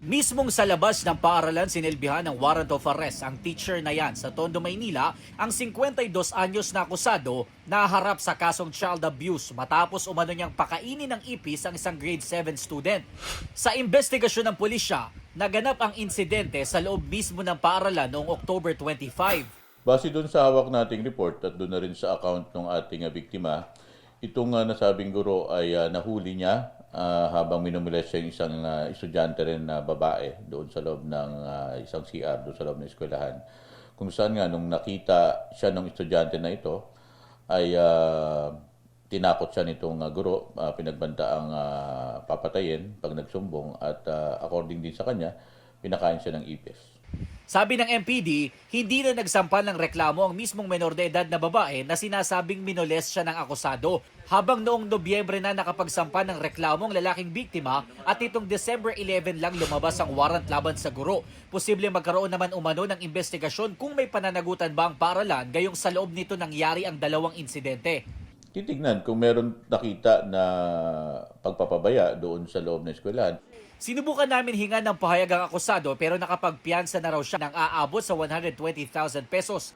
Mismong sa labas ng paaralan sinilbihan ng warrant of arrest ang teacher na yan sa Tondo, Maynila, ang 52 anyos na akusado na harap sa kasong child abuse matapos umano niyang pakainin ng ipis ang isang grade 7 student. Sa investigasyon ng pulisya, naganap ang insidente sa loob mismo ng paaralan noong October 25. Base doon sa hawak nating report at doon na rin sa account ng ating biktima, itong nasabing guro ay nahuli niya habang minumulest siya yung isang estudyante rin na babae doon sa loob ng isang CR, doon sa loob ng eskwelahan. Kung saan nga nung nakita siya ng estudyante na ito, ay tinakot siya nitong guro, pinagbantaang papatayin pag nagsumbong at according din sa kanya, pinakain siya ng ipis. Sabi ng MPD, hindi na nagsampan ng reklamo ang mismong menor de edad na babae na sinasabing minoles siya ng akusado. Habang noong Nobyembre na nakapagsampa ng reklamo ang lalaking biktima at itong December 11 lang lumabas ang warrant laban sa guro. Posible magkaroon naman umano ng investigasyon kung may pananagutan ba ang paaralan gayong sa loob nito nangyari ang dalawang insidente. Titignan kung meron nakita na pagpapabaya doon sa loob ng eskwelahan. Sinubukan namin hingan ng pahayag ang akusado pero nakapagpiyansa na raw siya ng aabot sa 120,000 pesos.